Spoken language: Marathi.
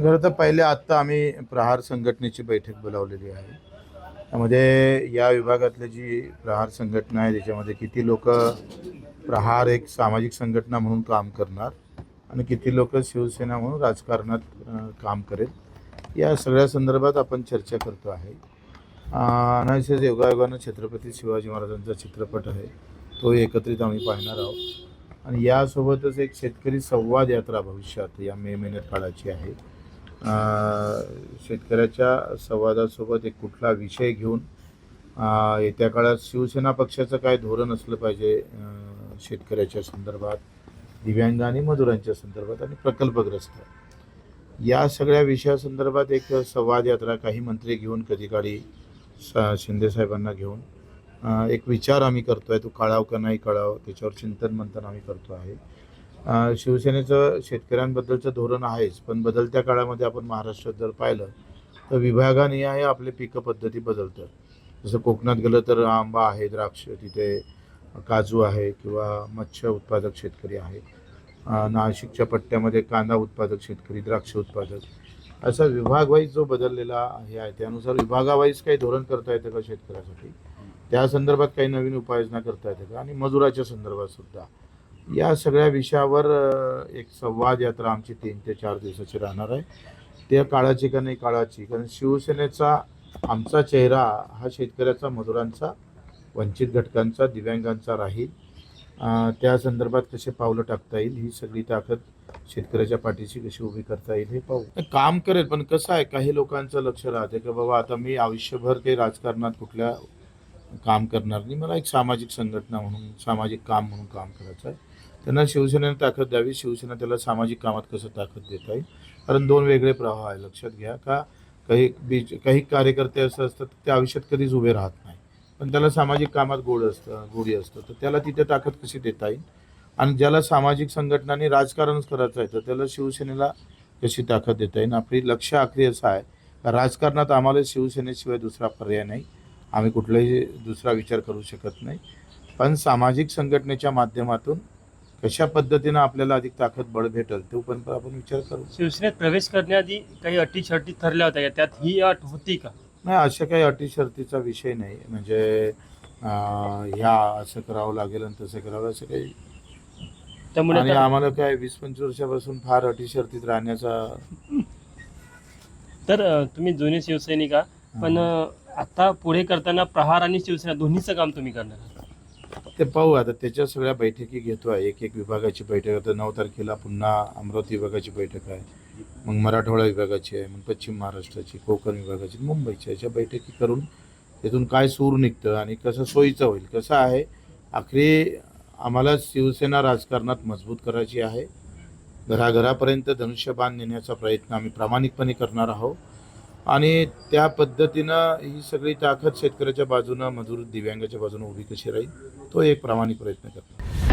खरं तर पहिले आत्ता आम्ही प्रहार संघटनेची बैठक बोलावलेली आहे. त्यामध्ये या विभागातली जी प्रहार संघटना आहे त्याच्यामध्ये किती लोक प्रहार एक सामाजिक संघटना म्हणून काम करणार आणि किती लोक शिवसेना म्हणून राजकारणात काम करेल, या सगळ्या संदर्भात आपण चर्चा करतो आहे. अनायसेच योगायोगानं छत्रपती शिवाजी महाराजांचा चित्रपट आहे, तो एकत्रित आम्ही पाहणार आहोत. आणि यासोबतच एक शेतकरी संवाद यात्रा भविष्यात या मे महिन्यात काढायची आहे. शेतकऱ्याच्या संवादासोबत एक कुठला विषय घेऊन येत्या काळात शिवसेना पक्षाचं काय धोरण असलं पाहिजे शेतकऱ्याच्या संदर्भात, दिव्यांग आणि मजुरांच्या संदर्भात आणि प्रकल्पग्रस्त, या सगळ्या विषयासंदर्भात एक संवाद यात्रा काही मंत्री घेऊन, कधी काळी शिंदेसाहेबांना घेऊन एक विचार आम्ही करतो आहे. तो कळाव का नाही कळाव त्याच्यावर चिंतन मंथन आम्ही करतो आहे. शिवसेनेचं शेतकऱ्यांबद्दलचं धोरण आहेच, पण बदलत्या काळामध्ये आपण महाराष्ट्रात जर पाहिलं तर विभागानिहाय आपले पिकं पद्धती बदलतात. जसं कोकणात गेलं तर आंबा आहे, द्राक्ष, तिथे काजू आहे किंवा मत्स्य उत्पादक शेतकरी आहे. नाशिकच्या पट्ट्यामध्ये कांदा उत्पादक शेतकरी, द्राक्ष उत्पादक, असा विभागवाईज जो बदललेला हे आहे त्यानुसार विभागावाईज काही धोरण करता येतं का शेतकऱ्यासाठी, त्या संदर्भात काही नवीन उपाययोजना करता येते का, आणि मजुराच्या संदर्भात सुद्धा, या सगळ्या विषयावर एक संवाद यात्रा आमची 3 ते 4 दिवसाची राहणार आहे. त्या काळाची का नाही काळाची, कारण शिवसेनेचा आमचा चेहरा हा शेतकऱ्याचा, मजुरांचा, वंचित घटकांचा, दिव्यांगांचा राहील. त्या संदर्भात कसे पावलं टाकता येईल, ही सगळी ताकद शेतकऱ्याच्या पाठीशी कशी उभी करता येईल हे पाहू. काम करेल, पण कसं आहे, काही लोकांचं लक्ष राहते की बाबा आता मी आयुष्यभर ते राजकारणात कुठल्या काम करणार नाही, मला एक सामाजिक संघटना म्हणून, सामाजिक काम म्हणून काम करायचं आहे. त्यांना शिवसेनेने ताकद द्यावी. शिवसेना त्याला सामाजिक कामात कसं ताकद देता येईल, कारण 2 वेगळे प्रवाह आहे. लक्षात घ्या का काही कार्यकर्ते असं असतात ते आयुष्यात कधीच उभे राहत नाही, पण त्याला सामाजिक कामात गोडी असतं, तर त्याला तिथे ताकद कशी देता येईल. आणि ज्याला सामाजिक संघटनांनी राजकारणच करायचं आहे तर त्याला शिवसेनेला कशी ताकद देता येईल. आपली लक्ष आखरी असं आहे, राजकारणात आम्हाला शिवसेनेशिवाय दुसरा पर्याय नाही, आम्ही कुठलाही दुसरा विचार करू शकत नाही. पण सामाजिक संघटनेच्या माध्यमातून कशा पद्धतीनं आपल्याला अधिक ताकद बळ भेटेल तो पण आपण विचार करू. शिवसेनेत प्रवेश करण्याआधी काही अटी शर्ती ठरल्या होत्या, त्यात ही अट होती का? नाही, अशा काही अटी शर्तीचा विषय नाही. म्हणजे ह्या असं करावं लागेल आणि तसं करावं असं काही. त्यामुळे आणि आम्हाला काय 20-25 वर्षापासून फार अटी शर्तीत राहण्याचा. तर तुम्ही जुने शिवसैनिक आहात, पण आता पुढे करताना प्रहार आणि शिवसेना दोन्हीचं काम तुम्ही करणार आहात. ते पाहू. आता त्याच्या सगळ्या बैठकी घेतो आहे. एक विभागाची बैठक. आता 9 तारखेला पुन्हा अमरावती विभागाची बैठक आहे, मग मराठवाडा विभागाची आहे, मग पश्चिम महाराष्ट्राची, कोकण विभागाची, मुंबईची, अशा बैठकी करून त्यातून काय सूर निघतं आणि कसं सोयीचं होईल. कसं आहे, आखरी आम्हाला शिवसेना राजकारणात मजबूत करायची आहे. घराघरापर्यंत धनुष्यबाण नेण्याचा प्रयत्न आम्ही प्रामाणिकपणे करणार आहोत. आणि त्या पद्धतीनं ही सगळी ताकद शेतकऱ्याच्या बाजूनं, मजूर, दिव्यांगाच्या बाजूनं उभी कशी राहील, तो एक प्रामाणिक प्रयत्न करतो.